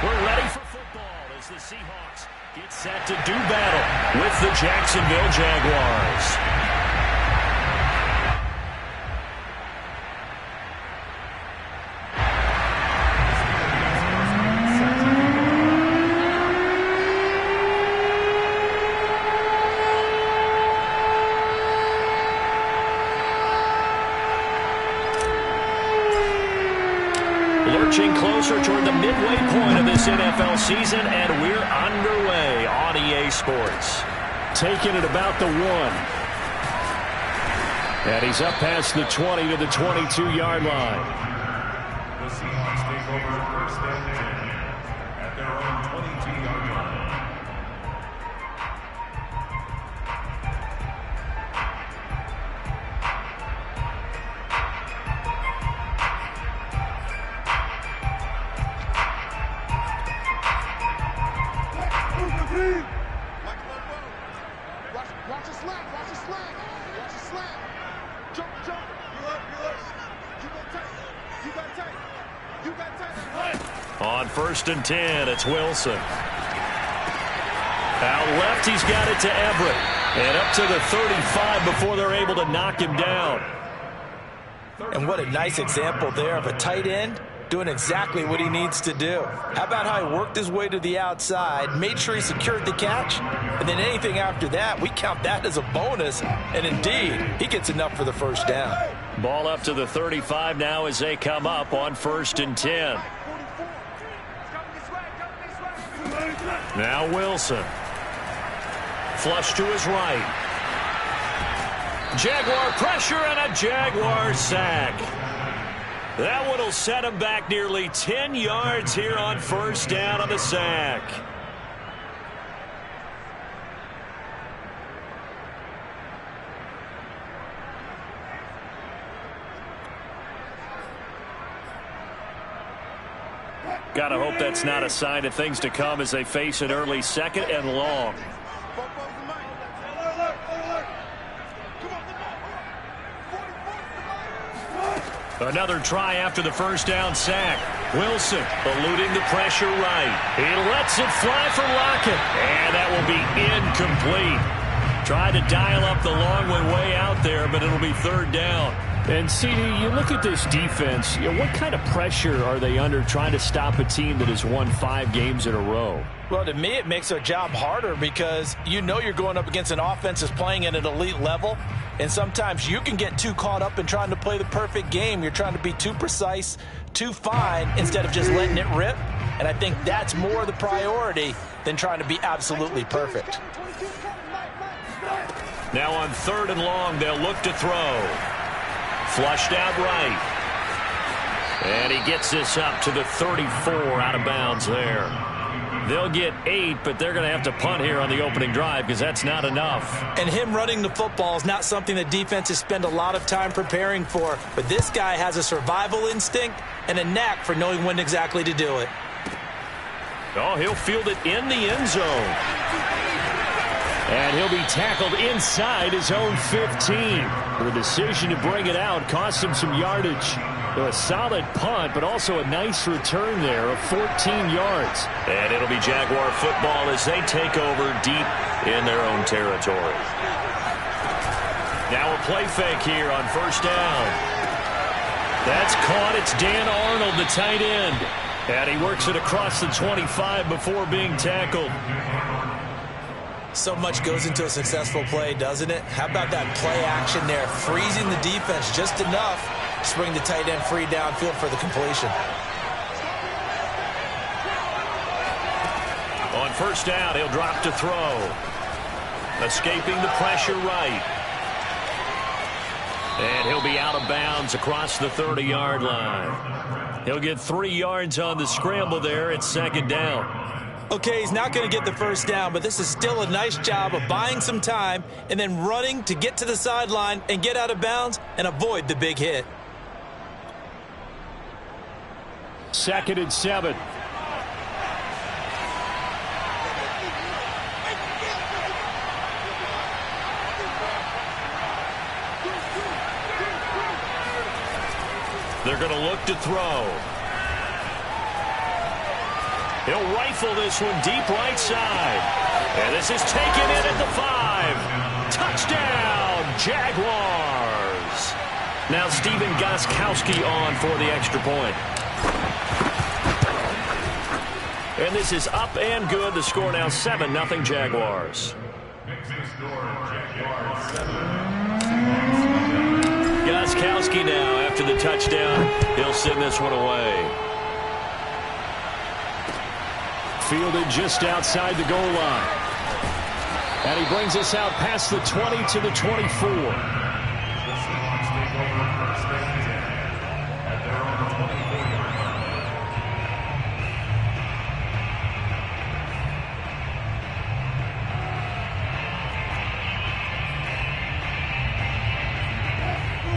We're ready for football as the Seahawks get set to do battle with the Jacksonville Jaguars. Lurching closer toward the midway point of this NFL season, and we're underway on EA Sports. Taking it about the 1. And he's up past the 20 to the 22-yard line. The Seahawks take over first and 10 at their own 22-yard line. On first and 10, it's Wilson. Out left, he's got it to Everett. And up to the 35 before they're able to knock him down. And what a nice example there of a tight end doing exactly what he needs to do. How about how he worked his way to the outside, made sure he secured the catch, and then anything after that, we count that as a bonus. And indeed, he gets enough for the first down. Ball up to the 35 now as they come up on first and 10. Now Wilson. Flush to his right. Jaguar pressure and a Jaguar sack. That one will set him back nearly 10 yards here on first down on the sack. Gotta hope that's not a sign of things to come as they face an early second and long. Another try after the first down sack. Wilson eluding the pressure right. He lets it fly for Lockett. And that will be incomplete. Tried to dial up the long one way out there, but it'll be third down. And, CD, you look at this defense, what kind of pressure are they under trying to stop a team that has won 5 games in a row? Well, to me, it makes their job harder because you know you're going up against an offense that's playing at an elite level, and sometimes you can get too caught up in trying to play the perfect game. You're trying to be too precise, too fine, instead of just letting it rip, and I think that's more the priority than trying to be absolutely perfect. Now on third and long, they'll look to throw. Flushed out right. And he gets this up to the 34 out of bounds there. They'll get 8, but they're going to have to punt here on the opening drive because that's not enough. And him running the football is not something that defenses spend a lot of time preparing for. But this guy has a survival instinct and a knack for knowing when exactly to do it. Oh, he'll field it in the end zone. And he'll be tackled inside his own 15. The decision to bring it out cost him some yardage. A solid punt, but also a nice return there of 14 yards. And it'll be Jaguar football as they take over deep in their own territory. Now a play fake here on first down. That's caught. It's Dan Arnold, the tight end. And he works it across the 25 before being tackled. So much goes into a successful play, doesn't it? How about that play action there? Freezing the defense just enough to bring the tight end free downfield for the completion. On first down, he'll drop to throw. Escaping the pressure right. And he'll be out of bounds across the 30-yard line. He'll get 3 yards on the scramble there at second down. Okay, he's not going to get the first down, but this is still a nice job of buying some time and then running to get to the sideline and get out of bounds and avoid the big hit. 2nd and 7. They're going to look to throw. He'll rifle this one deep right side. And this is taken in at the 5. Touchdown, Jaguars. Now Steven Gostkowski on for the extra point. And this is up and good. The score now 7-0 Jaguars. Gostkowski now after the touchdown. He'll send this one away. Fielded just outside the goal line. And he brings us out past the 20 to the 24.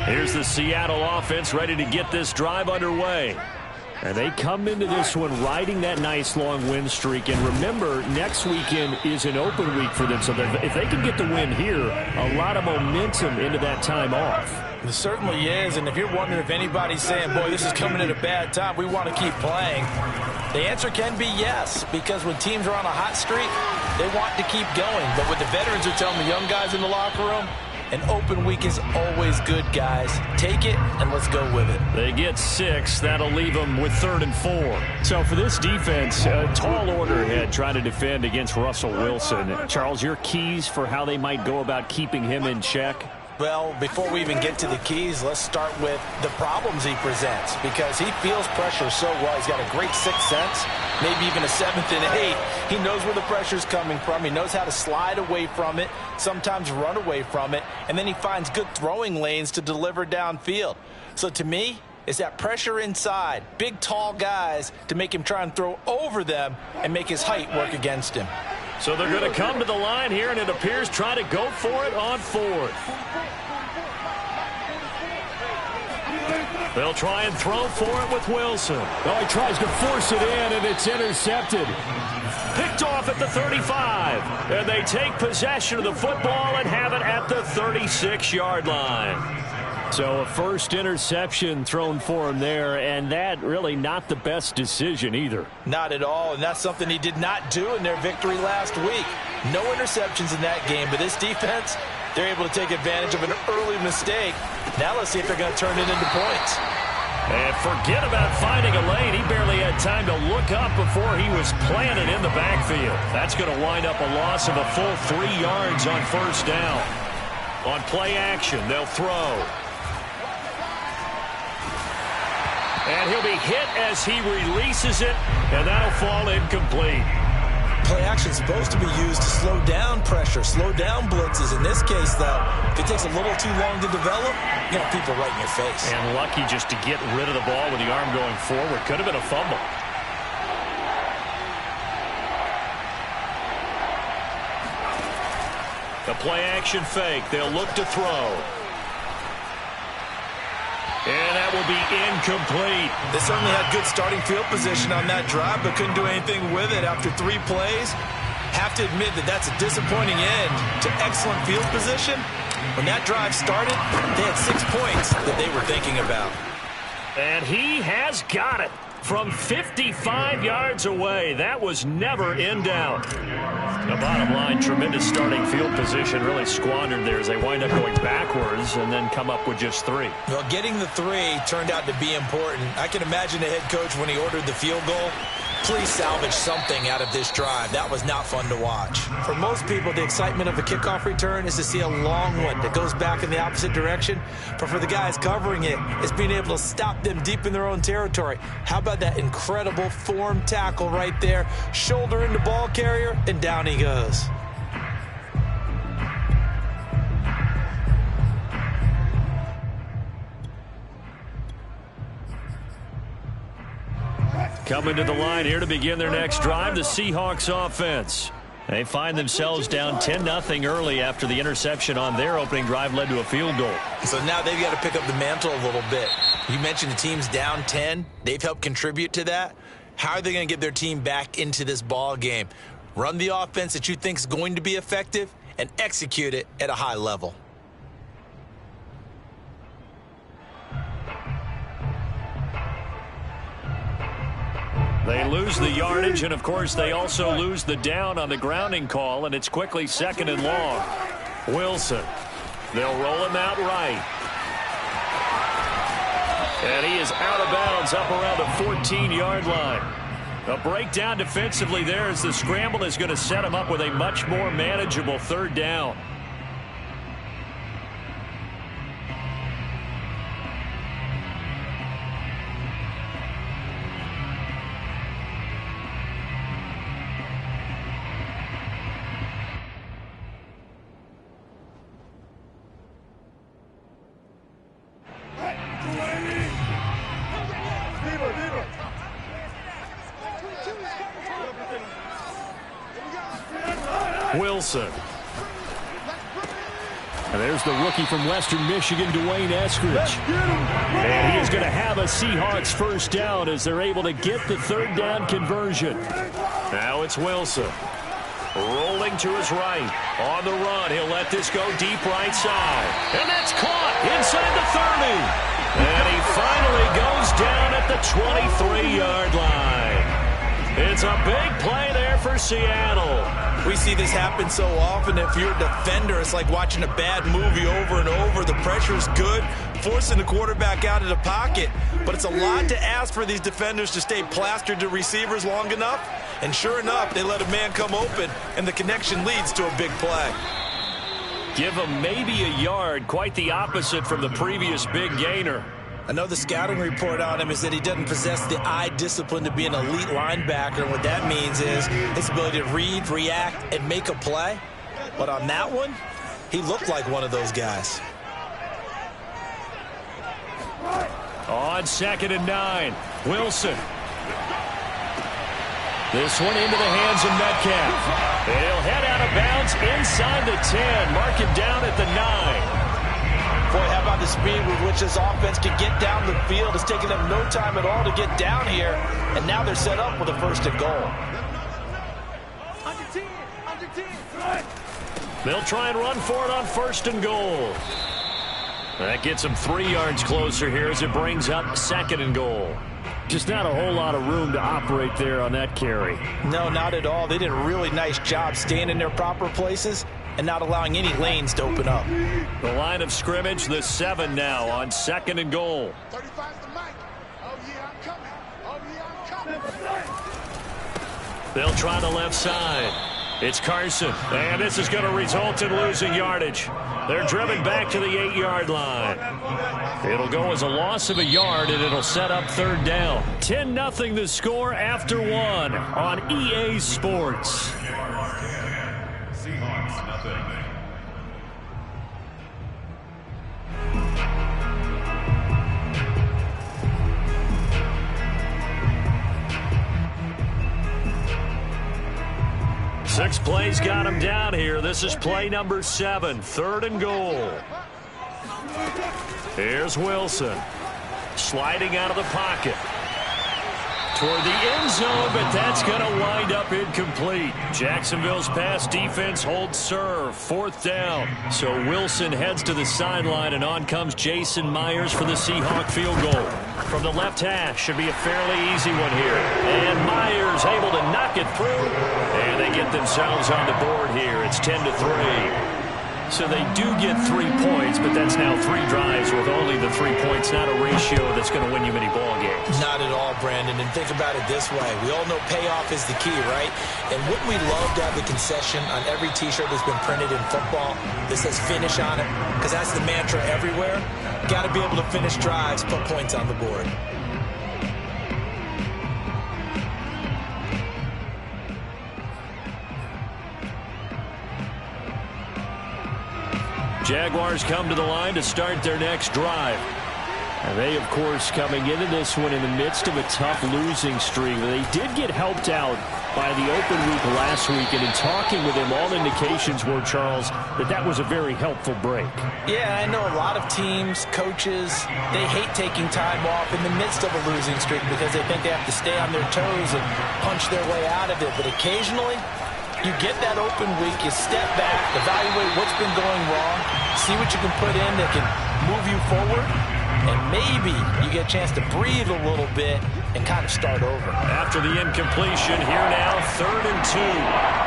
Here's the Seattle offense ready to get this drive underway. And they come into this one riding that nice long win streak. And remember, next weekend is an open week for them. So if they can get the win here, a lot of momentum into that time off. It certainly is. And if you're wondering if anybody's saying, boy, this is coming at a bad time, we want to keep playing, the answer can be yes. Because when teams are on a hot streak, they want to keep going. But what the veterans are telling the young guys in the locker room, an open week is always good, guys. Take it, and let's go with it. They get 6. That'll leave them with 3rd and 4. So for this defense, a tall order ahead trying to defend against Russell Wilson. Charles, your keys for how they might go about keeping him in check? Well, before we even get to the keys, let's start with the problems he presents, because he feels pressure so well. He's got a great sixth sense, maybe even a 7th and 8. He knows where the pressure's coming from. He knows how to slide away from it, sometimes run away from it, and then he finds good throwing lanes to deliver downfield. So to me, it's that pressure inside, big, tall guys to make him try and throw over them and make his height work against him. So they're going to come to the line here, and it appears try to go for it on 4th. They'll try and throw for it with Wilson. Oh, he tries to force it in, and it's intercepted. Picked off at the 35. And they take possession of the football and have it at the 36-yard line. So a first interception thrown for him there, and that really not the best decision either. Not at all, and that's something he did not do in their victory last week. No interceptions in that game, but this defense, they're able to take advantage of an early mistake. Now let's see if they're going to turn it into points. And forget about finding a lane. He barely had time to look up before he was planted in the backfield. That's going to wind up a loss of a full 3 yards on first down. On play action, they'll throw. And he'll be hit as he releases it, and that'll fall incomplete. Play action's supposed to be used to slow down pressure, slow down blitzes. In this case, though, if it takes a little too long to develop, you got people right in your face. And lucky just to get rid of the ball with the arm going forward. Could have been a fumble. The play action fake. They'll look to throw. And that will be incomplete. They certainly had good starting field position on that drive, but couldn't do anything with it after 3 plays. Have to admit that that's a disappointing end to excellent field position. When that drive started, they had 6 points that they were thinking about. And he has got it from 55 yards away. That was never in doubt. The bottom line, tremendous starting field position, really squandered there as they wind up going backwards and then come up with just 3. Well, getting the 3 turned out to be important. I can imagine the head coach when he ordered the field goal. Please salvage something out of this drive. That was not fun to watch. For most people, the excitement of a kickoff return is to see a long one that goes back in the opposite direction. But for the guys covering it, it's being able to stop them deep in their own territory. How about that incredible form tackle right there? Shoulder into ball carrier, and down he goes. Coming to the line here to begin their next drive, the Seahawks offense. They find themselves down 10-0 early after the interception on their opening drive led to a field goal. So now they've got to pick up the mantle a little bit. You mentioned the team's down 10. They've helped contribute to that. How are they going to get their team back into this ball game? Run the offense that you think is going to be effective and execute it at a high level. They lose the yardage, and, of course, they also lose the down on the grounding call, and it's quickly 2nd and long. Wilson. They'll roll him out right. And he is out of bounds up around the 14-yard line. A breakdown defensively there as the scramble is going to set him up with a much more manageable 3rd down. Wilson. And there's the rookie from Western Michigan, Dwayne Eskridge. And he is going to have a Seahawks 1st down as they're able to get the 3rd down conversion. Now it's Wilson. Rolling to his right. On the run, he'll let this go deep right side. And that's caught inside the 30. And he finally goes down at the 23-yard line. It's a big play there for Seattle. We see this happen so often. If you're a defender, it's like watching a bad movie over and over. The pressure's good, forcing the quarterback out of the pocket. But it's a lot to ask for these defenders to stay plastered to receivers long enough. And sure enough, they let a man come open, and the connection leads to a big play. Give him maybe a yard, quite the opposite from the previous big gainer. I know the scouting report on him is that he doesn't possess the eye discipline to be an elite linebacker. And what that means is his ability to read, react, and make a play. But on that one, he looked like one of those guys. On 2nd and 9, Wilson. This one into the hands of Metcalf. And he'll head out of bounds inside the 10. Mark him down at the 9. Boy, how about the speed with which this offense can get down the field? It's taken them no time at all to get down here, and now they're set up with a 1st and goal. They'll try and run for it on 1st and goal. That gets them 3 yards closer here as it brings up 2nd and goal. Just not a whole lot of room to operate there on that carry. No, not at all. They did a really nice job staying in their proper places and not allowing any lanes to open up. The line of scrimmage, the 7 now on 2nd and goal. 35's the mic. Oh, yeah, I'm coming. Oh, yeah, I'm coming. They'll try the left side. It's Carson, and this is going to result in losing yardage. They're driven back to the 8-yard line. It'll go as a loss of a yard, and it'll set up 3rd down. 10-0 the score after 1 on EA Sports. Seahawks, nothing. Six plays got him down here. This is play number 7, 3rd and goal. Here's Wilson. Sliding out of the pocket. Toward the end zone, but that's going to wind up incomplete. Jacksonville's pass defense holds serve. 4th down. So Wilson heads to the sideline, and on comes Jason Myers for the Seahawk field goal. From the left hash, should be a fairly easy one here. And Myers able to knock it through. And they get themselves on the board here. It's 10-3. So they do get 3 points, but that's now 3 drives with only the 3 points, not a ratio that's going to win you many ball games. Not at all, Brandon. And think about it this way. We all know payoff is the key, right? And wouldn't we love to have the concession on every T-shirt that's been printed in football that says finish on it? Because that's the mantra everywhere. Got to be able to finish drives, put points on the board. Jaguars come to the line to start their next drive. And they, of course, coming into this one in the midst of a tough losing streak. They did get helped out by the open week last week, and in talking with him, all indications were, Charles, that was a very helpful break. Yeah, I know a lot of teams, coaches, they hate taking time off in the midst of a losing streak because they think they have to stay on their toes and punch their way out of it. But occasionally, you get that open week, you step back, evaluate what's been going wrong, see what you can put in that can move you forward, and maybe you get a chance to breathe a little bit and kind of start over. After the incompletion, here now, 3rd and 2.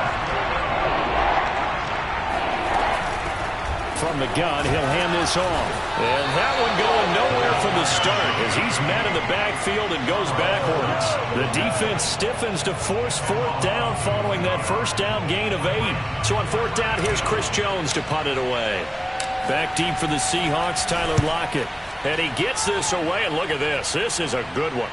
From the gun, he'll hand this off. And that one going nowhere from the start as he's met in the backfield and goes backwards. The defense stiffens to force 4th down following that 1st down gain of 8. So on 4th down, here's Chris Jones to punt it away. Back deep for the Seahawks, Tyler Lockett. And he gets this away, and look at this. This is a good one.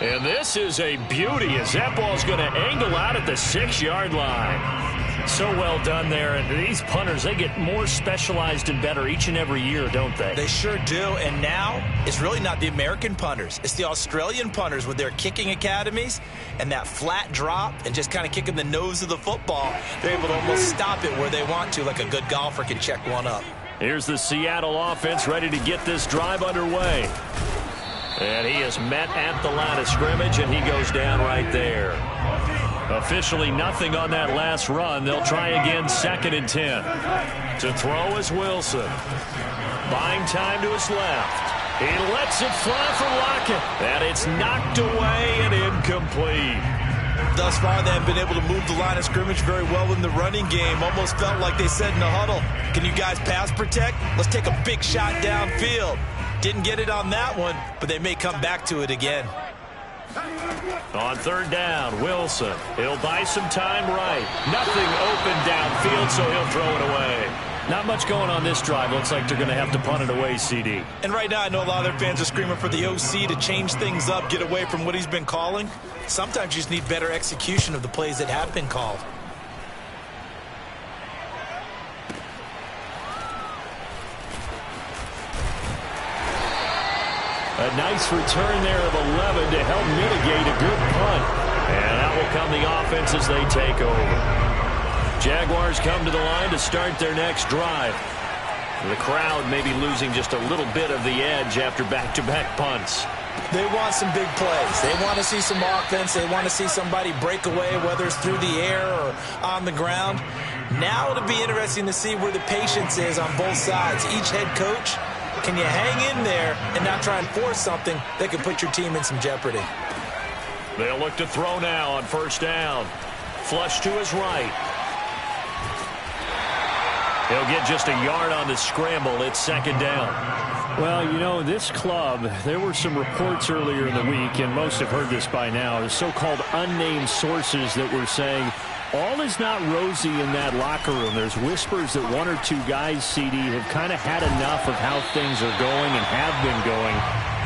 And this is a beauty as that ball's going to angle out at the 6-yard line. So well done there. And these punters, they get more specialized and better each and every year, don't they? They sure do. And now it's really not the American punters. It's the Australian punters with their kicking academies and that flat drop and just kind of kicking the nose of the football. They're able to almost stop it where they want to, like a good golfer can check one up. Here's the Seattle offense ready to get this drive underway. And he is met at the line of scrimmage, and he goes down right there. Officially nothing on that last run. They'll try again, 2nd and 10. To throw is Wilson. Buying time to his left. He lets it fly for Lockett. And it's knocked away and incomplete. Thus far, they have been able to move the line of scrimmage very well in the running game. Almost felt like they said in the huddle, can you guys pass protect? Let's take a big shot downfield. Didn't get it on that one, but they may come back to it again. On 3rd down, Wilson. He'll buy some time right. Nothing open downfield, so he'll throw it away. Not much going on this drive. Looks like they're going to have to punt it away, CD. And right now, I know a lot of their fans are screaming for the OC to change things up, get away from what he's been calling. Sometimes you just need better execution of the plays that have been called. A nice return there of 11 to help mitigate a good punt. And out will come the offense as they take over. Jaguars come to the line to start their next drive. The crowd may be losing just a little bit of the edge after back-to-back punts. They want some big plays. They want to see some offense. They want to see somebody break away, whether it's through the air or on the ground. Now it'll be interesting to see where the patience is on both sides. Each head coach, can you hang in there and not try and force something that could put your team in some jeopardy? They'll look to throw now on 1st down. Flush to his right. He'll get just a yard on the scramble. It's 2nd down. Well, you know, this club, there were some reports earlier in the week, and most have heard this by now, the so-called unnamed sources that were saying all is not rosy in that locker room. There's whispers that 1 or 2 guys, CD, have kind of had enough of how things are going and have been going.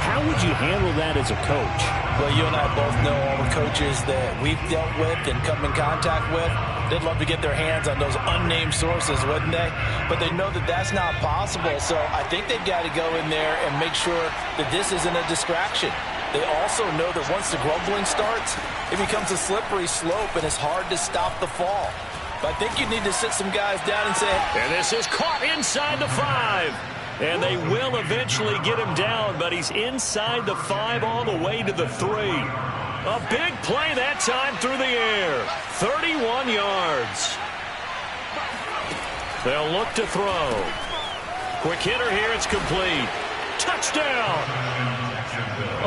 How would you handle that as a coach? Well, you and I both know all the coaches that we've dealt with and come in contact with. They'd love to get their hands on those unnamed sources, wouldn't they? But they know that that's not possible, so I think they've got to go in there and make sure that this isn't a distraction. They also know that once the grumbling starts, it becomes a slippery slope, and it's hard to stop the fall. But I think you need to sit some guys down and say, and this is caught inside the 5. And they will eventually get him down, but he's inside the 5 all the way to the 3. A big play that time through the air. 31 yards. They'll look to throw. Quick hitter here, it's complete. Touchdown.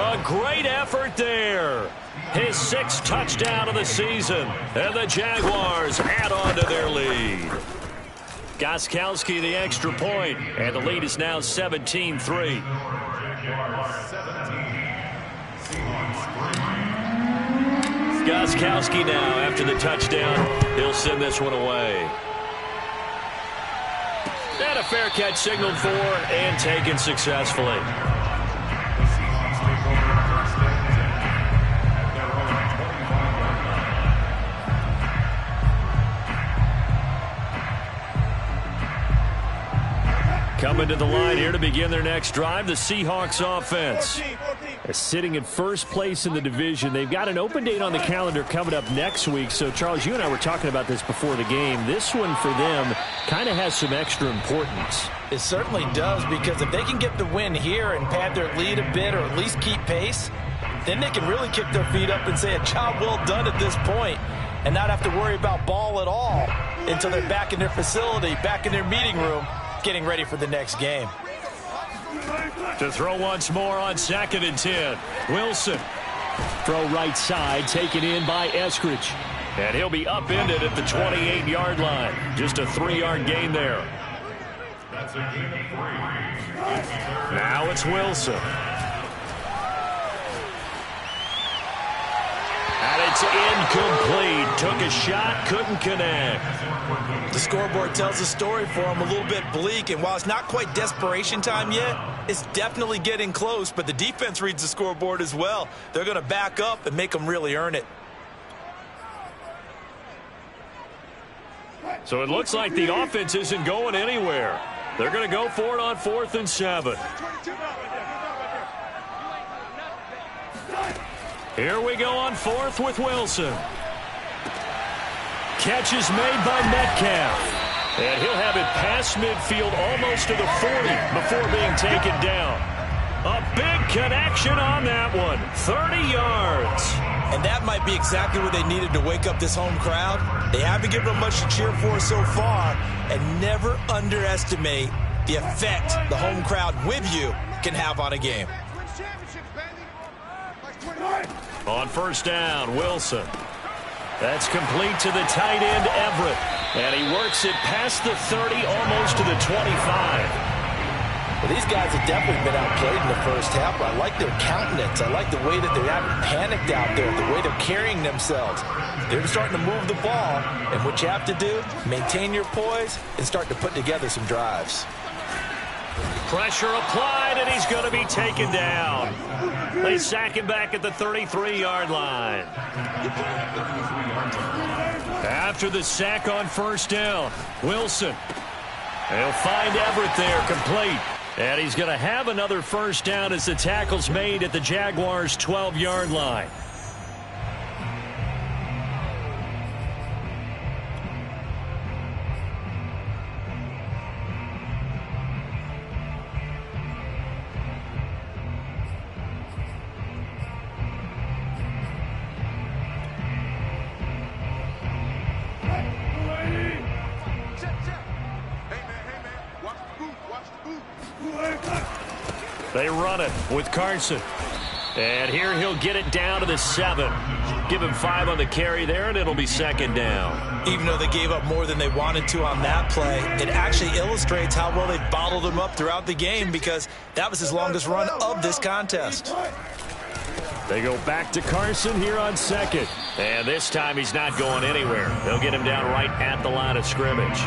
A great effort there. His 6th touchdown of the season. And the Jaguars add on to their lead. Gostkowski the extra point, and the lead is now 17-3. Gostkowski now after the touchdown. He'll send this one away. And a fair catch signaled for and taken successfully. Coming to the line here to begin their next drive, the Seahawks offense. They're sitting in first place in the division. They've got an open date on the calendar coming up next week. So, Charles, you and I were talking about this before the game. This one for them kind of has some extra importance. It certainly does, because if they can get the win here and pad their lead a bit or at least keep pace, then they can really kick their feet up and say a job well done at this point and not have to worry about ball at all until they're back in their facility, back in their meeting room, getting ready for the next game. To throw once more on 2nd and 10. Wilson. Throw right side, taken in by Eskridge. And he'll be upended at the 28-yard line. Just a 3-yard gain there. That's a gain of 3. Now it's Wilson. And it's incomplete. Took a shot, couldn't connect. The scoreboard tells a story for him, a little bit bleak, and while it's not quite desperation time yet, it's definitely getting close, but the defense reads the scoreboard as well. They're going to back up and make them really earn it. So it looks like the offense isn't going anywhere. They're going to go for it on 4th and 7. Here we go on 4th with Wilson. Catch is made by Metcalf. And he'll have it past midfield almost to the 40 before being taken down. A big connection on that one. 30 yards. And that might be exactly what they needed to wake up this home crowd. They haven't given them much to cheer for so far. And never underestimate the effect the home crowd with you can have on a game. On 1st down, Wilson. That's complete to the tight end, Everett. And he works it past the 30, almost to the 25. Well, these guys have definitely been outplayed in the first half, but I like their countenance. I like the way that they haven't panicked out there, the way they're carrying themselves. They're starting to move the ball, and what you have to do, maintain your poise and start to put together some drives. Pressure applied, and he's going to be taken down. They sack him back at the 33-yard line. After the sack on 1st down, Wilson. He'll find Everett there, complete. And he's going to have another 1st down as the tackle's made at the Jaguars' 12-yard line. They run it with Carson. And here he'll get it down to the 7. Give him 5 on the carry there, and it'll be 2nd down. Even though they gave up more than they wanted to on that play, it actually illustrates how well they bottled him up throughout the game because that was his longest run of this contest. They go back to Carson here on 2nd. And this time he's not going anywhere. They'll get him down right at the line of scrimmage.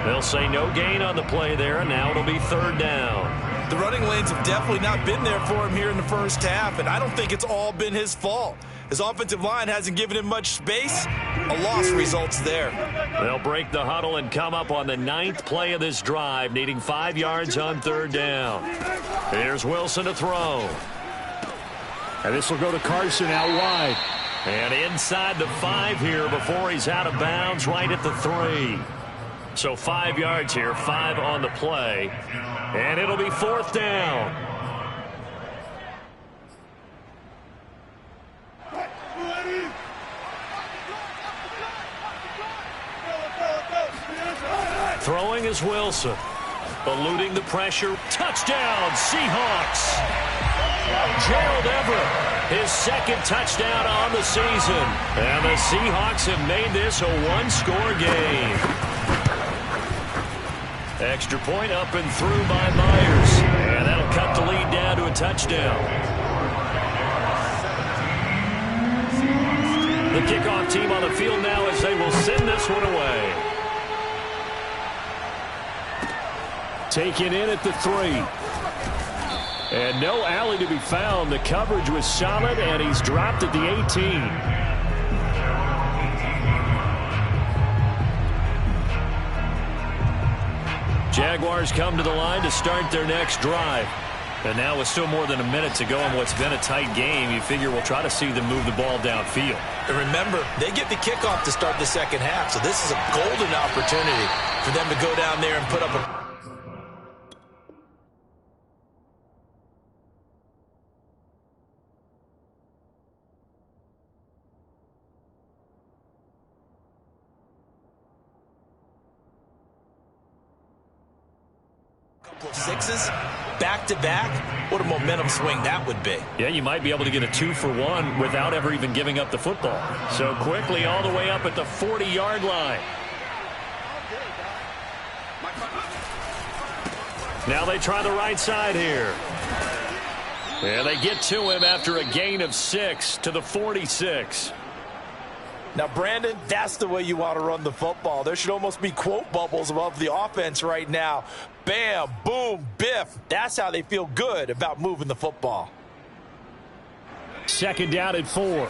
They'll say no gain on the play there, and now it'll be 3rd down. The running lanes have definitely not been there for him here in the first half, and I don't think it's all been his fault. His offensive line hasn't given him much space. A loss results there. They'll break the huddle and come up on the 9th play of this drive, needing 5 yards on 3rd down. Here's Wilson to throw. And this will go to Carson out wide. And inside the 5 here before he's out of bounds right at the 3. So 5 yards here, 5 on the play. And it'll be 4th down. Throwing is Wilson. Eluding the pressure. Touchdown, Seahawks. Gerald Everett, his 2nd touchdown on the season. And the Seahawks have made this a 1-score game. Extra point up and through by Myers. And that'll cut the lead down to a touchdown. The kickoff team on the field now as they will send this one away. Taken in at the 3. And no alley to be found. The coverage was solid, and he's dropped at the 18. Jaguars come to the line to start their next drive. And now with still more than a minute to go in what's been a tight game, you figure we'll try to see them move the ball downfield. And remember, they get the kickoff to start the second half, so this is a golden opportunity for them to go down there and put up a... couple of sixes. back-to-back, what a momentum swing that would be. Yeah, you might be able to get a 2-for-1 without ever even giving up the football. So quickly all the way up at the 40-yard line. Now they try the right side here. And they get to him after a gain of 6 to the 46. Now, Brandon, that's the way you want to run the football. There should almost be quote bubbles above the offense right now. Bam, boom, biff. That's how they feel good about moving the football. Second down at 4.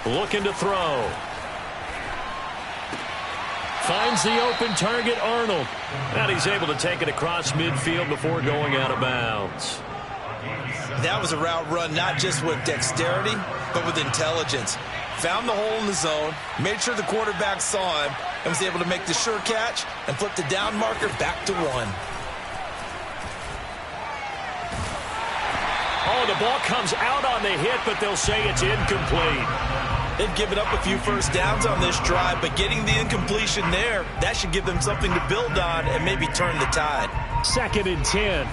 Looking to throw. Finds the open target, Arnold. And he's able to take it across midfield before going out of bounds. That was a route run not just with dexterity, but with intelligence. Found the hole in the zone, made sure the quarterback saw him, and was able to make the sure catch and flip the down marker back to 1. Oh, the ball comes out on the hit, but they'll say it's incomplete. They've given up a few first downs on this drive, but getting the incompletion there, that should give them something to build on and maybe turn the tide. 2nd and 10.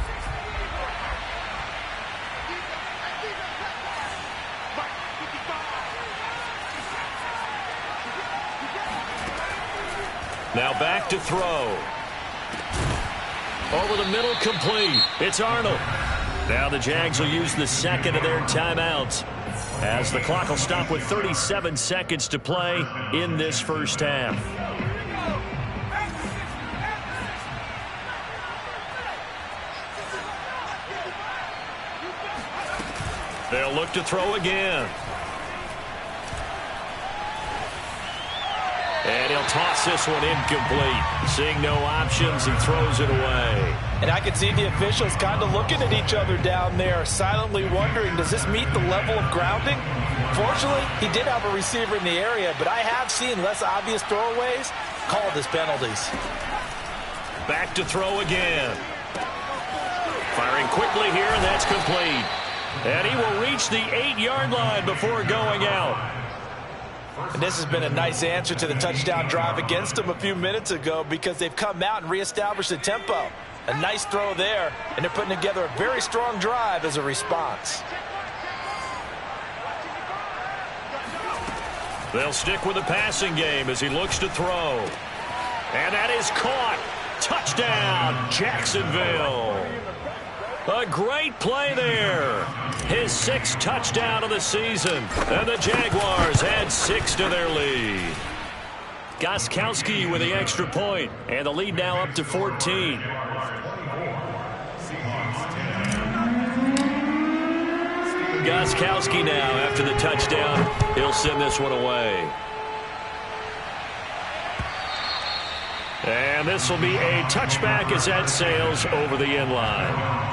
Now back to throw. Over the middle, complete. It's Arnold. Now the Jags will use the second of their timeouts, as the clock will stop with 37 seconds to play in this first half. They'll look to throw again. And he'll toss this one incomplete. Seeing no options, he throws it away. And I can see the officials kind of looking at each other down there, silently wondering, does this meet the level of grounding? Fortunately, he did have a receiver in the area, but I have seen less obvious throwaways called as penalties. Back to throw again. Firing quickly here, and that's complete. And he will reach the 8-yard line before going out. And this has been a nice answer to the touchdown drive against them a few minutes ago, because they've come out and reestablished the tempo. A nice throw there, and they're putting together a very strong drive as a response. They'll stick with the passing game as he looks to throw. And that is caught. Touchdown, Jacksonville. A great play there. His 6th touchdown of the season. And the Jaguars add 6 to their lead. Gostkowski with the extra point. And the lead now up to 14. Gostkowski now after the touchdown. He'll send this one away. And this will be a touchback as that sails over the end line.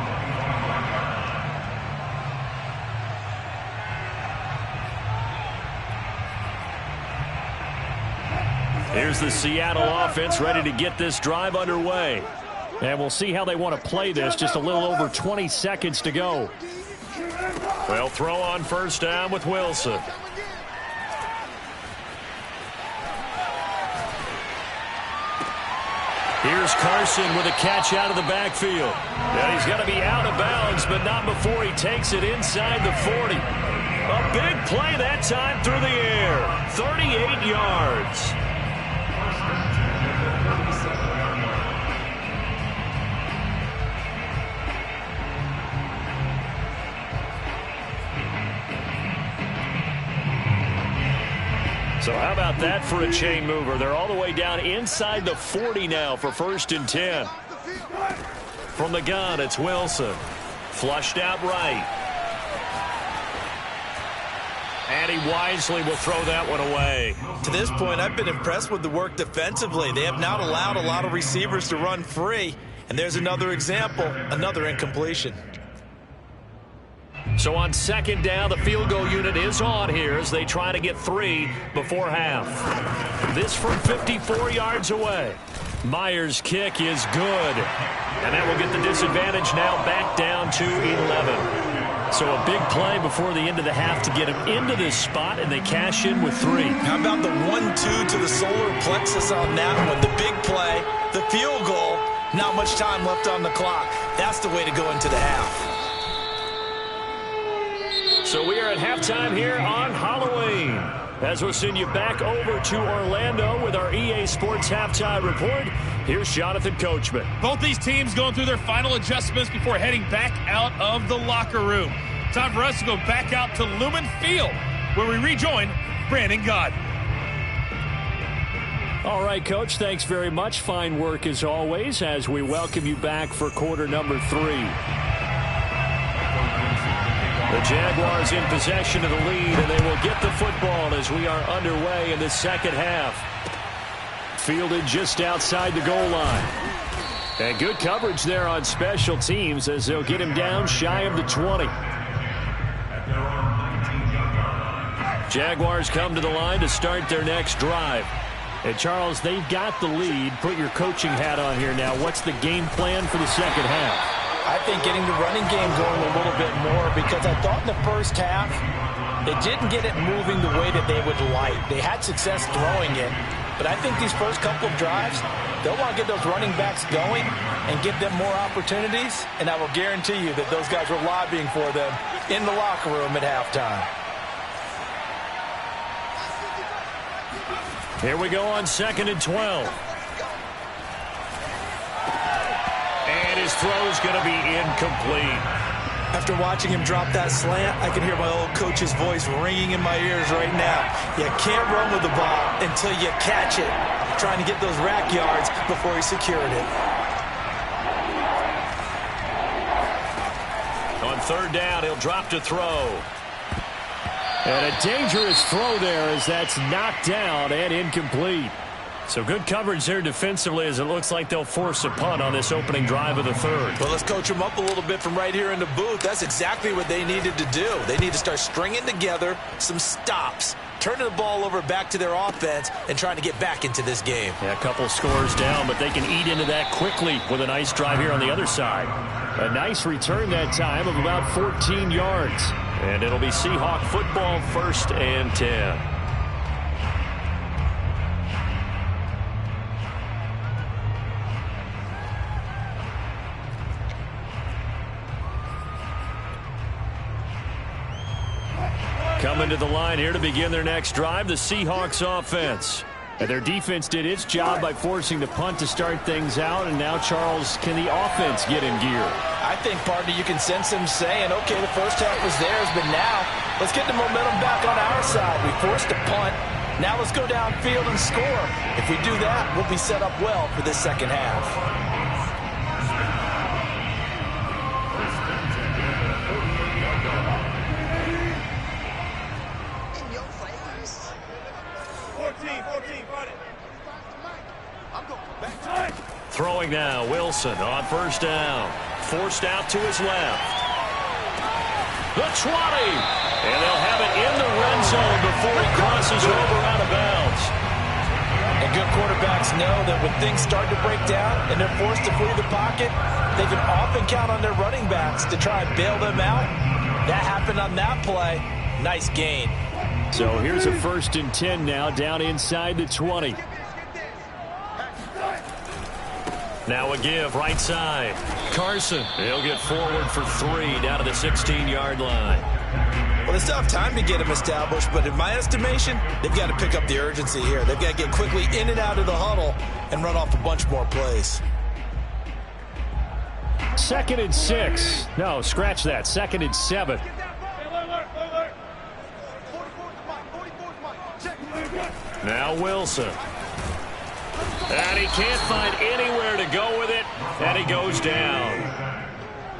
Here's the Seattle offense ready to get this drive underway. And we'll see how they want to play this. Just a little over 20 seconds to go. They'll throw on first down with Wilson. Here's Carson with a catch out of the backfield. And he's got to be out of bounds, but not before he takes it inside the 40. A big play that time through the air. 38 yards. So how about that for a chain mover? They're all the way down inside the 40 now for 1st and 10. From the gun, it's Wilson. Flushed out right. And he wisely will throw that one away. To this point, I've been impressed with the work defensively. They have not allowed a lot of receivers to run free. And there's another example, another incompletion. So on 2nd down, the field goal unit is on here as they try to get 3 before half. This from 54 yards away. Myers' kick is good. And that will get the disadvantage now back down to 11. So a big play before the end of the half to get him into this spot, and they cash in with 3. How about the 1-2 to the solar plexus on that one? The big play, the field goal, not much time left on the clock. That's the way to go into the half. So we are at halftime here on Halloween, as we'll send you back over to Orlando with our EA Sports Halftime Report. Here's Jonathan Coachman. Both these teams going through their final adjustments before heading back out of the locker room. Time for us to go back out to Lumen Field, where we rejoin Brandon Gott. All right, Coach, thanks very much. Fine work as always as we welcome you back for quarter number 3. The Jaguars in possession of the lead, and they will get the football as we are underway in the second half. Fielded just outside the goal line. And good coverage there on special teams as they'll get him down shy of the 20. Jaguars come to the line to start their next drive. And, Charles, they've got the lead. Put your coaching hat on here now. What's the game plan for the second half? I think getting the running game going a little bit more, because I thought in the first half they didn't get it moving the way that they would like. They had success throwing it, but I think these first couple of drives, they'll want to get those running backs going and give them more opportunities, and I will guarantee you that those guys were lobbying for them in the locker room at halftime. Here we go on 2nd and 12. And his throw's going to be incomplete. After watching him drop that slant, I can hear my old coach's voice ringing in my ears right now. You can't run with the ball until you catch it. Trying to get those rack yards before he secured it. On 3rd down, he'll drop to throw. And a dangerous throw there as that's knocked down and incomplete. So good coverage there defensively as it looks like they'll force a punt on this opening drive of the 3rd. Well, let's coach them up a little bit from right here in the booth. That's exactly what they needed to do. They need to start stringing together some stops, turning the ball over back to their offense, and trying to get back into this game. Yeah, a couple scores down, but they can eat into that quickly with a nice drive here on the other side. A nice return that time of about 14 yards. And it'll be Seahawk football, 1st and 10. Coming to the line here to begin their next drive, the Seahawks offense. And their defense did its job by forcing the punt to start things out. And now, Charles, can the offense get in gear? I think, partner, you can sense them saying, okay, the first half was theirs, but now let's get the momentum back on our side. We forced a punt. Now let's go downfield and score. If we do that, we'll be set up well for this second half. Throwing now, Wilson on 1st down. Forced out to his left. The 20. And they'll have it in the red zone before he crosses over out of bounds. And good quarterbacks know that when things start to break down and they're forced to flee the pocket, they can often count on their running backs to try and bail them out. That happened on that play. Nice gain. So here's a 1st and 10 now down inside the 20. Now a give right side. Carson, he'll get forward for 3 down to the 16-yard line. Well, they still have time to get him established, but in my estimation, they've got to pick up the urgency here. They've got to get quickly in and out of the huddle and run off a bunch more plays. 2nd and 6. No, scratch that. 2nd and 7. Now Wilson. And he can't find anywhere to go with it, and he goes down.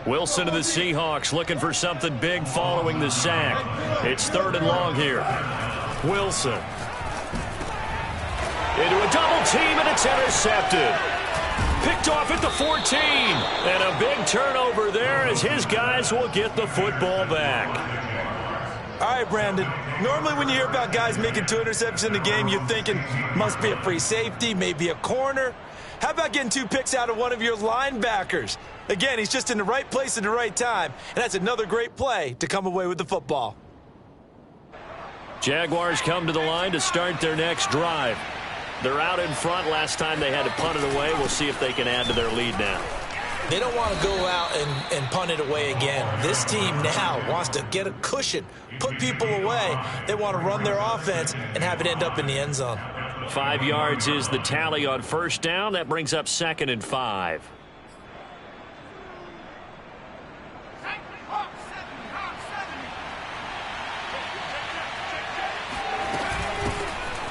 Wilson of the Seahawks looking for something big following the sack. It's 3rd and long here. Wilson. Into a double team, and it's intercepted. Picked off at the 14. And a big turnover there as his guys will get the football back. All right, Brandon. Normally when you hear about guys making 2 interceptions in the game, you're thinking must be a free safety, maybe a corner. How about getting 2 picks out of one of your linebackers? Again, he's just in the right place at the right time, and that's another great play to come away with the football. Jaguars come to the line to start their next drive. They're out in front. Last time they had to punt it away. We'll see if they can add to their lead now. They don't want to go out and punt it away again. This team now wants to get a cushion, put people away. They want to run their offense and have it end up in the end zone. 5 yards is the tally on first down. That brings up 2nd and 5.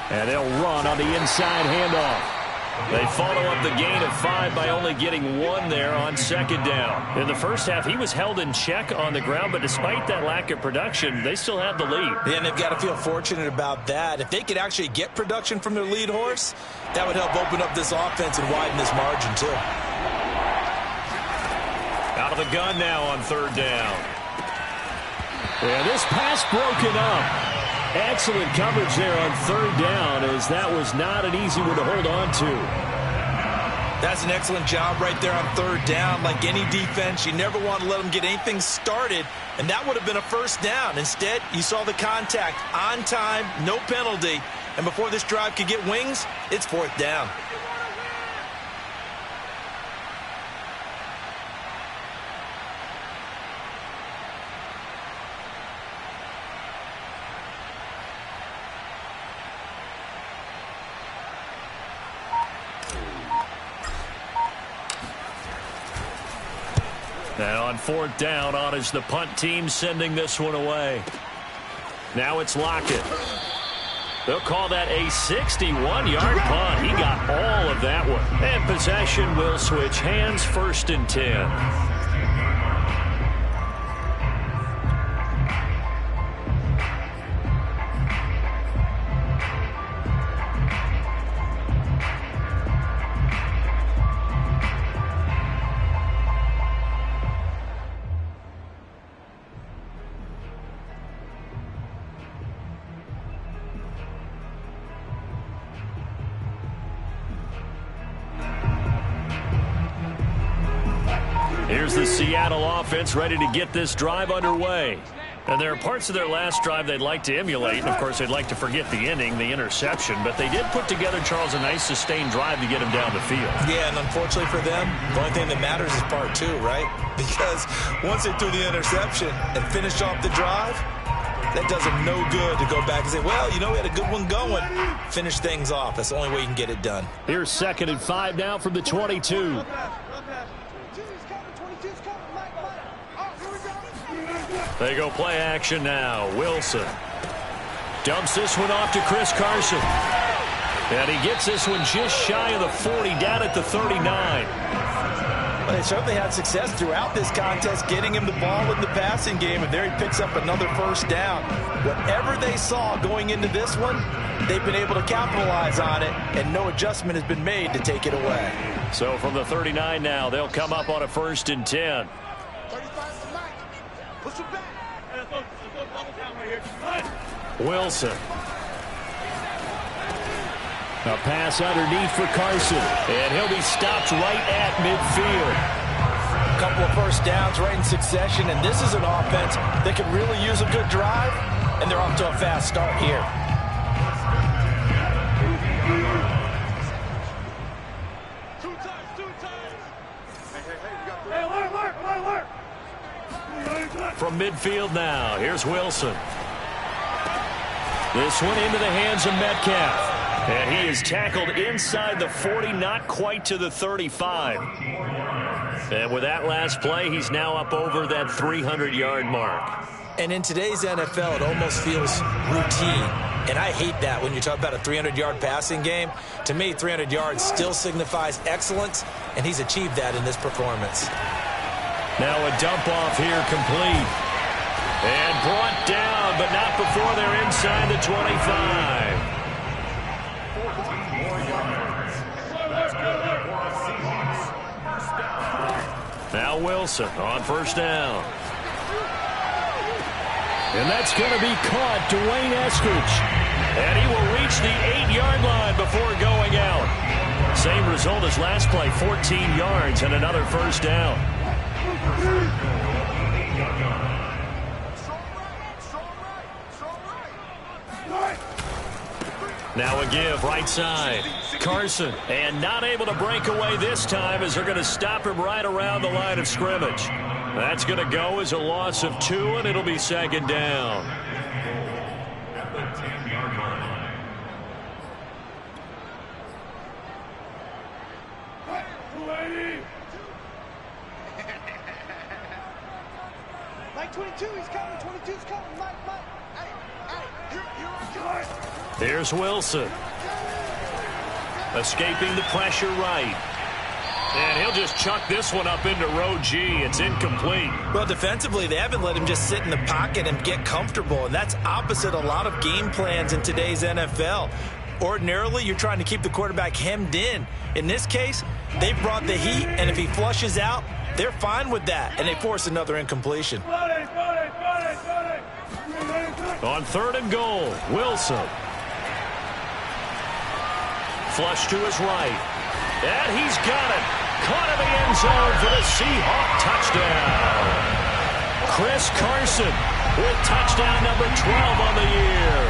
And they'll run on the inside handoff. They follow up the gain of 5 by only getting 1 there on 2nd down. In the first half, he was held in check on the ground, but despite that lack of production, they still have the lead. Yeah, and they've got to feel fortunate about that. If they could actually get production from their lead horse, that would help open up this offense and widen this margin, too. Out of the gun now on 3rd down. And this pass broken up. Excellent coverage there on 3rd down, as that was not an easy one to hold on to. That's an excellent job right there on 3rd down. Like any defense, you never want to let them get anything started, and that would have been a 1st down. Instead, you saw the contact on time, no penalty, and before this drive could get wings, it's 4th down. Now on 4th down, on is the punt team sending this one away. Now it's Lockett. They'll call that a 61-yard punt. He got all of that one. And possession will switch hands, 1st and 10. Here's the Seattle offense ready to get this drive underway. And there are parts of their last drive they'd like to emulate. And, of course, they'd like to forget the inning, the interception. But they did put together, Charles, a nice sustained drive to get him down the field. Yeah, and unfortunately for them, the only thing that matters is part 2, right? Because once they threw the interception and finished off the drive, that does them no good to go back and say, well, you know, we had a good one going. Finish things off. That's the only way you can get it done. Here's 2nd and 5 now from the 22. They go play action now. Wilson dumps this one off to Chris Carson. And he gets this one just shy of the 40, down at the 39. Well, they certainly had success throughout this contest, getting him the ball in the passing game, and there he picks up another 1st down. Whatever they saw going into this one, they've been able to capitalize on it, and no adjustment has been made to take it away. So from the 39 now, they'll come up on a 1st and 10. Wilson. A pass underneath for Carson. And he'll be stopped right at midfield. A couple of 1st downs right in succession, and this is an offense that could really use a good drive, and they're off to a fast start here. From midfield now, here's Wilson. This one into the hands of Metcalf. And he is tackled inside the 40, not quite to the 35. And with that last play, he's now up over that 300-yard mark. And in today's NFL, it almost feels routine. And I hate that when you talk about a 300-yard passing game. To me, 300 yards still signifies excellence, and he's achieved that in this performance. Now a dump off here complete. And brought down, but not before they're inside the 25. Now Wilson on 1st down. And that's going to be caught, Dwayne Eskridge. And he will reach the 8-yard line before going out. Same result as last play, 14 yards and another first down. Now a give right side. Carson, and not able to break away this time as they're going to stop him right around the line of scrimmage. That's going to go as a loss of 2, and it'll be second down. At the 10-yard line. Mike 22, he's coming. 22's coming. Mike. Hey, here I come. Here's Wilson. Escaping the pressure right. And he'll just chuck this one up into row G. It's incomplete. Well, defensively, they haven't let him just sit in the pocket and get comfortable, and that's opposite a lot of game plans in today's NFL. Ordinarily, you're trying to keep the quarterback hemmed in. In this case, they brought the heat, and if he flushes out, they're fine with that, and they force another incompletion. On 3rd and goal, Wilson. Flush to his right. And he's got it. Caught in the end zone for the Seahawk touchdown. Chris Carson with touchdown number 12 on the year.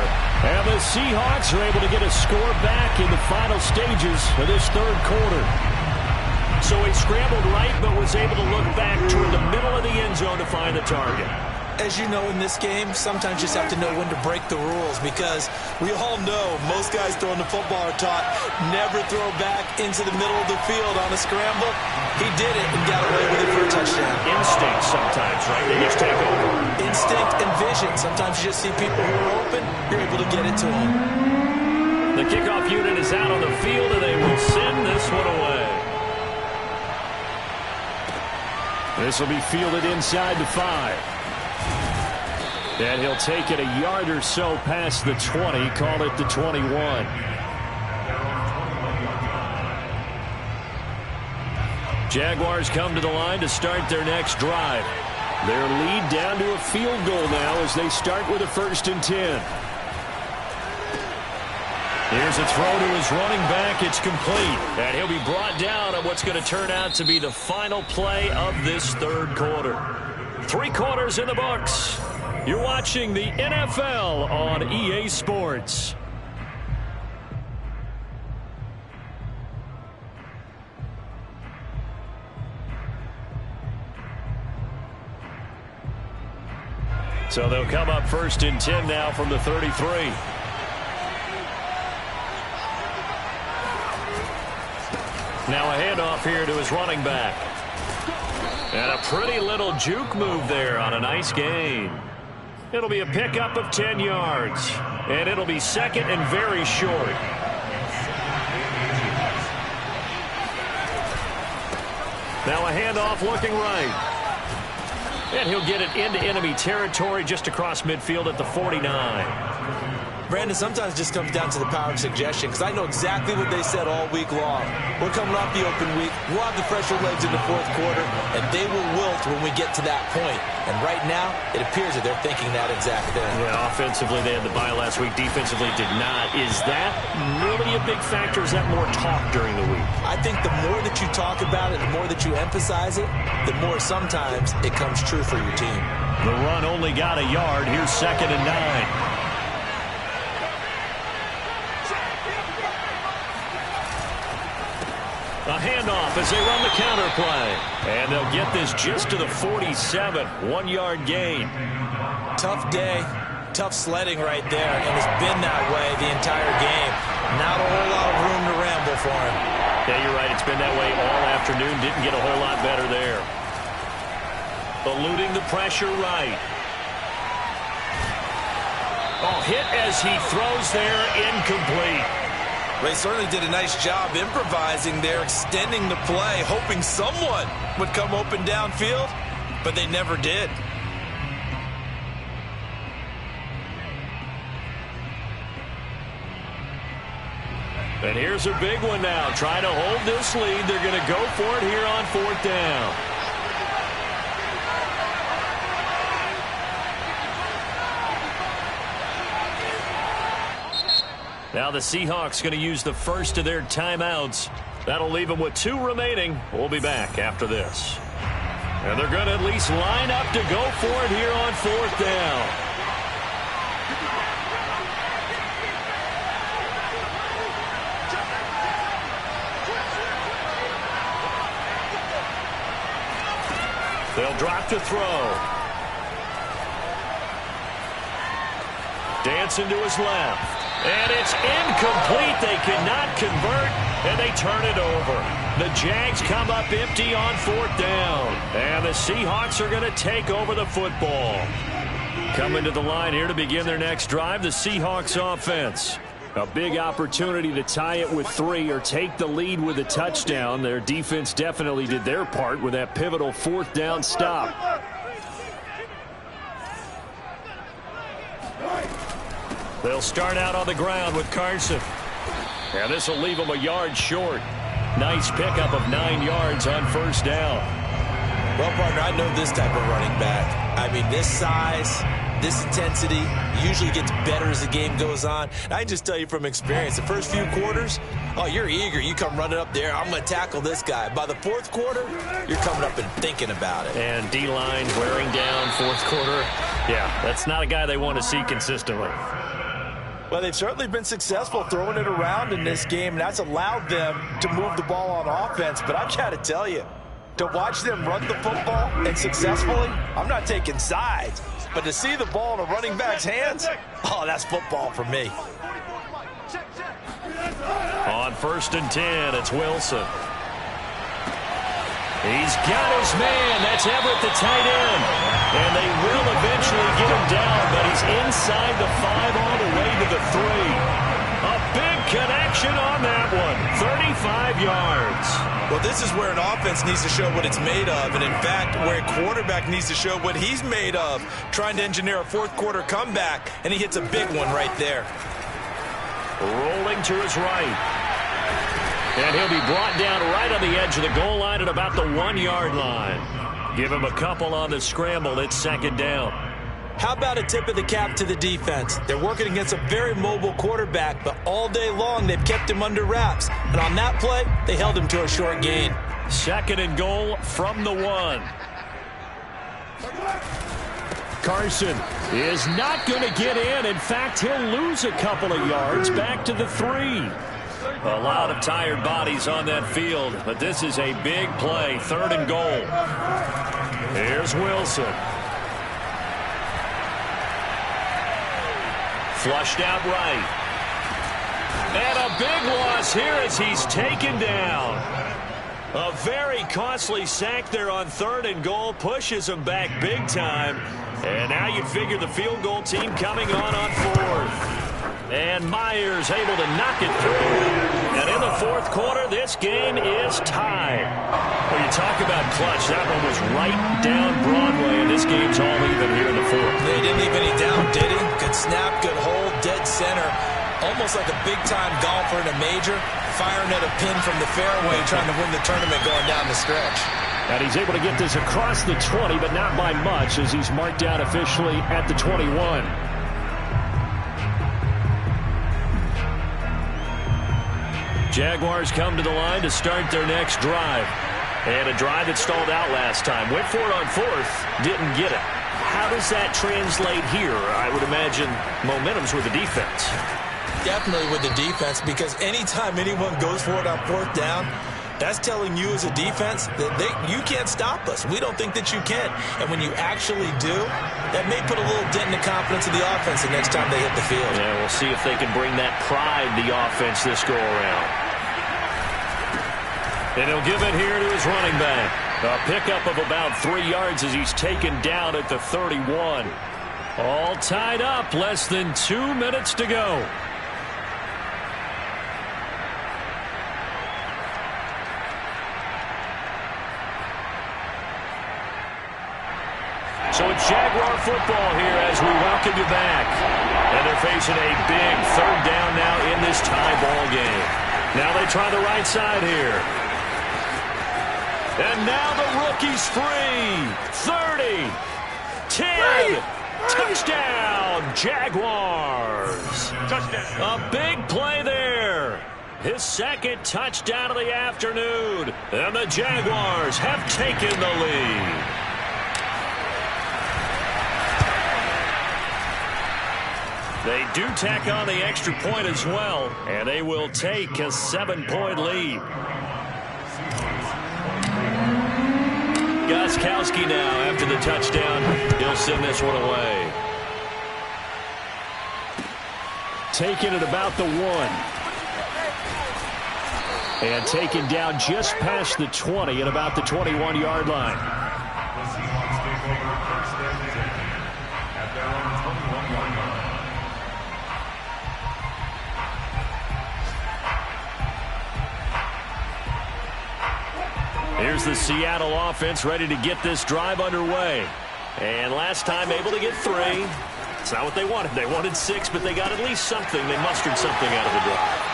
And the Seahawks are able to get a score back in the final stages of this 3rd quarter. So he scrambled right, but was able to look back toward the middle of the end zone to find the target. As you know, in this game, sometimes you just have to know when to break the rules, because we all know most guys throwing the football are taught never throw back into the middle of the field on a scramble. He did it and got away with it for a touchdown. Instinct sometimes, right? They just take over. Instinct and vision. Sometimes you just see people who are open, you're able to get it to them. The kickoff unit is out on the field, and they will send this one away. This will be fielded inside the 5. And he'll take it a yard or so past the 20, call it the 21. Jaguars come to the line to start their next drive. Their lead down to a field goal now as they start with a 1st and 10. Here's a throw to his running back. It's complete. And he'll be brought down on what's going to turn out to be the final play of this 3rd quarter. 3 quarters in the books. You're watching the NFL on EA Sports. So they'll come up 1st and 10 now from the 33. Now a handoff here to his running back. And a pretty little juke move there on a nice gain. It'll be a pickup of 10 yards. And it'll be 2nd and very short. Now a handoff looking right. And he'll get it into enemy territory just across midfield at the 49. Brandon, sometimes it just comes down to the power of suggestion, because I know exactly what they said all week long. We're coming off the open week. We'll have the fresher legs in the 4th quarter, and they will wilt when we get to that point. And right now, it appears that they're thinking that exact thing. Yeah, offensively, they had the bye last week. Defensively, did not. Is that really a big factor? Is that more talk during the week? I think the more that you talk about it, the more that you emphasize it, the more sometimes it comes true for your team. The run only got a yard. Here's 2nd and 9. A handoff as they run the counter play. And they'll get this just to the 47. 1-yard gain. Tough day. Tough sledding right there. And it's been that way the entire game. Not a whole lot of room to ramble for him. Yeah, you're right. It's been that way all afternoon. Didn't get a whole lot better there. Eluding the pressure right. Oh, hit as he throws there. Incomplete. They certainly did a nice job improvising there, extending the play, hoping someone would come open downfield, but they never did. And here's a big one now. Trying to hold this lead. They're going to go for it here on 4th down. Now the Seahawks going to use the first of their timeouts That'll leave them with 2 remaining. We'll be back after this. And they're going to at least line up to go for it here on 4th down. They'll drop to throw. Dancing to his left. And it's incomplete. They cannot convert, and they turn it over. The Jags come up empty on 4th down. And the Seahawks are going to take over the football. Coming to the line here to begin their next drive, the Seahawks offense. A big opportunity to tie it with 3 or take the lead with a touchdown. Their defense definitely did their part with that pivotal 4th down stop. They'll start out on the ground with Carson. And this will leave them a yard short. Nice pickup of 9 yards on 1st down. Well, partner, I know this type of running back. I mean, this size, this intensity usually gets better as the game goes on. And I just tell you from experience, the first few quarters, oh, you're eager. You come running up there, I'm going to tackle this guy. By the 4th quarter, you're coming up and thinking about it. And D-line wearing down 4th quarter. Yeah, that's not a guy they want to see consistently. Well, they've certainly been successful throwing it around in this game, and that's allowed them to move the ball on offense. But I've got to tell you, to watch them run the football and successfully, I'm not taking sides. But to see the ball in a running back's hands, oh, that's football for me. On 1st and 10, it's Wilson. He's got his man. That's Everett, the tight end. And they will eventually get him down, but he's inside the 5 all the way to the 3. A big connection on that one. 35 yards. Well, this is where an offense needs to show what it's made of. And, in fact, where a quarterback needs to show what he's made of, trying to engineer a 4th quarter comeback, and he hits a big one right there. Rolling to his right. And he'll be brought down right on the edge of the goal line at about the 1-yard line. Give him a couple on the scramble. It's 2nd down. How about a tip of the cap to the defense? They're working against a very mobile quarterback, but all day long they've kept him under wraps. And on that play, they held him to a short gain. 2nd and goal from the 1. Carson is not going to get in. In fact, he'll lose a couple of yards back to the 3. A lot of tired bodies on that field, but this is a big play. 3rd and goal. Here's Wilson. Flushed out right. And a big loss here as he's taken down. A very costly sack there on 3rd and goal. Pushes him back big time. And now you'd figure the field goal team coming on 4th. And Myers able to knock it through. And in the 4th quarter, this game is tied. Well, you talk about clutch. That one was right down Broadway, and this game's all even here in the 4th. They didn't leave any down, did he? Good snap, good hold, dead center. Almost like a big-time golfer in a major, firing at a pin from the fairway, trying to win the tournament going down the stretch. And he's able to get this across the 20, but not by much, as he's marked down officially at the 21. Jaguars come to the line to start their next drive. And a drive that stalled out last time. Went for it on 4th, didn't get it. How does that translate here? I would imagine momentum's with the defense. Definitely with the defense, because anytime anyone goes for it on 4th down, that's telling you as a defense that you can't stop us. We don't think that you can. And when you actually do, that may put a little dent in the confidence of the offense the next time they hit the field. Yeah, we'll see if they can bring that pride to the offense this go-around. And he'll give it here to his running back. A pickup of about 3 yards as he's taken down at the 31. All tied up, less than 2 minutes to go. So it's Jaguar football here as we welcome you back. And they're facing a big 3rd down now in this tie ball game. Now they try the right side here. And now the rookie's free. 30, 10, touchdown, Jaguars. Touchdown. A big play there. his second touchdown of the afternoon. And the Jaguars have taken the lead. They do tack on the extra point as well, and they will take a 7-point lead. Gostkowski now after the touchdown. He'll send this one away. Taken at about the 1. And taken down just past the 20 at about the 21-yard line. The Seahawks take over first and 10 at their own 21-yard line. Here's the Seattle offense ready to get this drive underway. And last time able to get 3. It's not what they wanted. They wanted 6, but they got at least something. They mustered something out of the drive.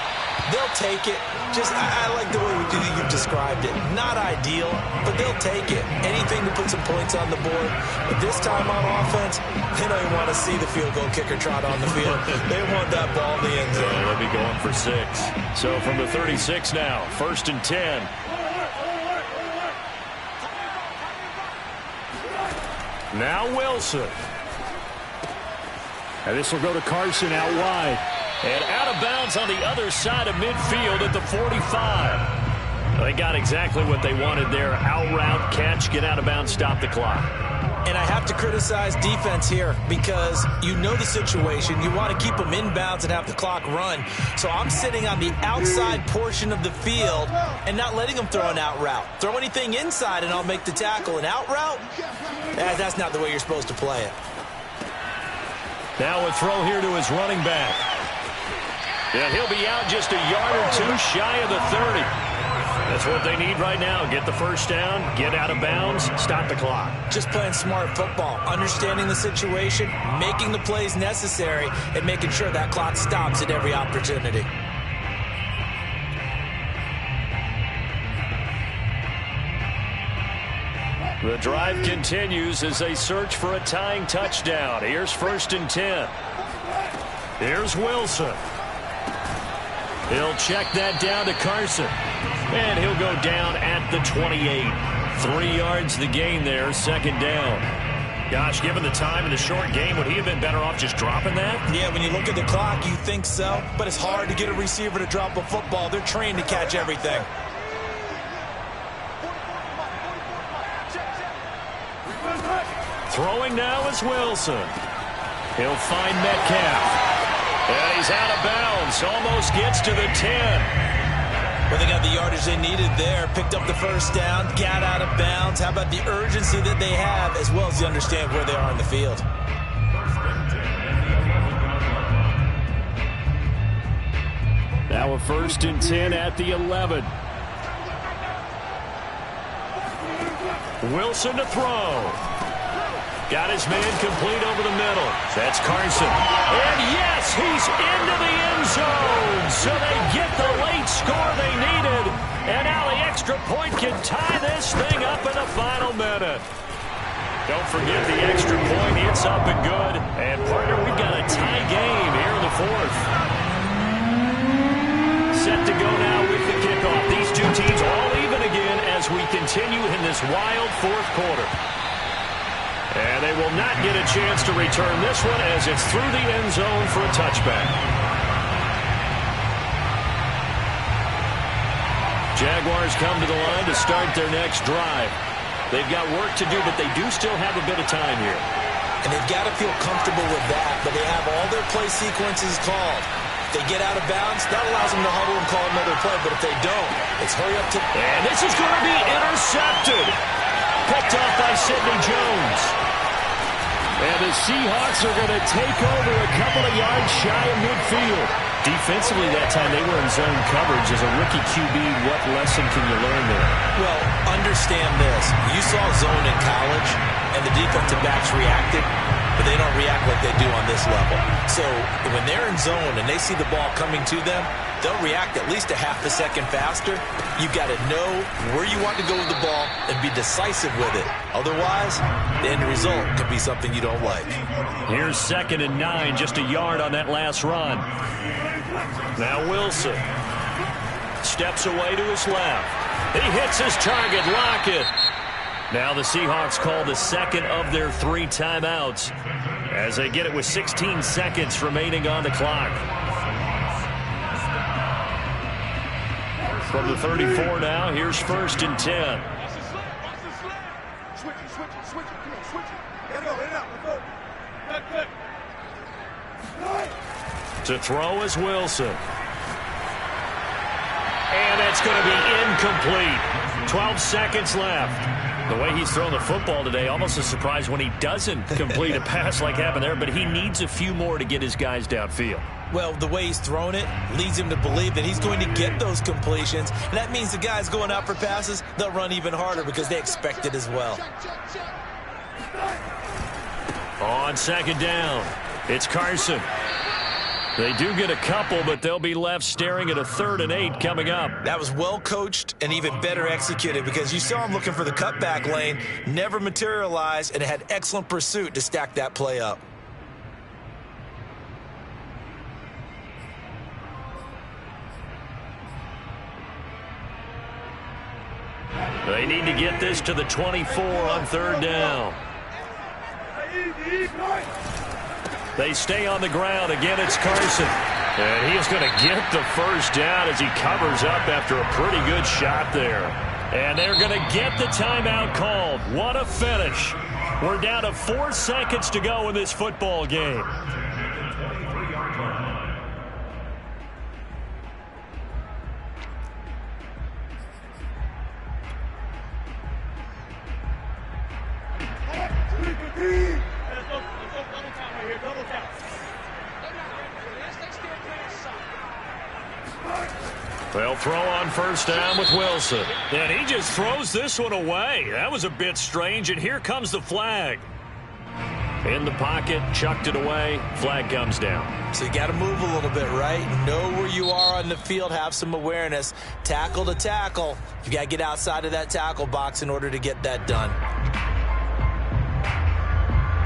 They'll take it. I like the way you've described it. Not ideal, but they'll take it. Anything to put some points on the board. But this time on offense, they don't even want to see the field goal kicker trot on the field. They want that ball in the end zone. Yeah, they'll be going for 6. So from the 36 now, 1st and 10. Now Wilson. And this will go to Carson out wide. And out of bounds on the other side of midfield at the 45. They got exactly what they wanted there. Out route, catch, get out of bounds, stop the clock. And I have to criticize defense here because you know the situation. You want to keep them inbounds and have the clock run. So I'm sitting on the outside portion of the field and not letting them throw an out route. Throw anything inside and I'll make the tackle. An out route? That's not the way you're supposed to play it. Now a throw here to his running back. And he'll be out just a yard or 2 shy of the 30. That's what they need right now. Get the first down, get out of bounds, stop the clock. Just playing smart football, understanding the situation, making the plays necessary, and making sure that clock stops at every opportunity. The drive continues as they search for a tying touchdown. Here's 1st and 10. Here's Wilson. He'll check that down to Carson. And he'll go down at the 28. 3 yards the gain there, 2nd down. Gosh, given the time in the short game, would he have been better off just dropping that? Yeah, when you look at the clock, you think so. But it's hard to get a receiver to drop a football. They're trained to catch everything. Throwing now is Wilson. He'll find Metcalf. And he's out of bounds. Almost gets to the 10. Well, they got the yardage they needed there. Picked up the first down. Got out of bounds. How about the urgency that they have as well as you understand where they are in the field? Now a 1st and 10 at the 11. Wilson to throw. Got his man complete over the middle. That's Carson. And yes, he's into the end zone. So they get the late score they needed. And now the extra point can tie this thing up in the final minute. Don't forget the extra point. It's up and good. And, partner, we've got a tie game here in the 4th. Set to go now with the kickoff. These two teams all even again as we continue in this wild 4th quarter. And they will not get a chance to return this one as it's through the end zone for a touchback. Jaguars come to the line to start their next drive. They've got work to do, but they do still have a bit of time here. And they've got to feel comfortable with that, but they have all their play sequences called. If they get out of bounds, that allows them to huddle and call another play, but if they don't, it's hurry up to... And this is going to be intercepted. Picked off by Sidney Jones. And the Seahawks are going to take over a couple of yards shy of midfield. Defensively that time, they were in zone coverage. As a rookie QB, what lesson can you learn there? Well, understand this. You saw zone in college, and the defensive backs reacted, but they don't react like they do on this level. So when they're in zone and they see the ball coming to them, they'll react at least a half a second faster. You've got to know where you want to go with the ball and be decisive with it. Otherwise, the end result could be something you don't like. Here's 2nd and 9, just a yard on that last run. Now Wilson. steps away to his left. He hits his target, Lockett. Now the Seahawks call the second of their 3 timeouts as they get it with 16 seconds remaining on the clock. From the 34 now, here's 1st and 10. Switch it. Come on, switch it. Let it out. To throw is Wilson. And that's going to be incomplete. 12 seconds left. The way he's thrown the football today, almost a surprise when he doesn't complete a pass like happened there, but he needs a few more to get his guys downfield. Well, the way he's thrown it leads him to believe that he's going to get those completions, and that means the guys going out for passes, they'll run even harder because they expect it as well. On 2nd down, it's Carson. They do get a couple, but they'll be left staring at a 3rd and 8 coming up. That was well coached and even better executed because you saw him looking for the cutback lane, never materialized, and had excellent pursuit to stack that play up. They need to get this to the 24 on 3rd down. They stay on the ground. Again, it's Carson. And he is going to get the 1st down as he covers up after a pretty good shot there. And they're going to get the timeout called. What a finish. We're down to 4 seconds to go in this football game. They'll throw on 1st down with Wilson. And he just throws this one away. That was a bit strange, and here comes the flag. In the pocket, chucked it away, flag comes down. So you got to move a little bit, right? Know where you are on the field, have some awareness. Tackle to tackle. You got to get outside of that tackle box in order to get that done.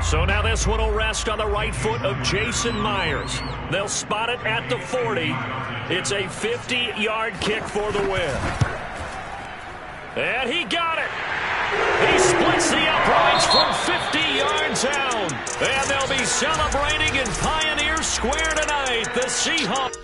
So now this one will rest on the right foot of Jason Myers. They'll spot it at the 40. It's a 50-yard kick for the win. And he got it. He splits the uprights from 50 yards out. And they'll be celebrating in Pioneer Square tonight. The Seahawks.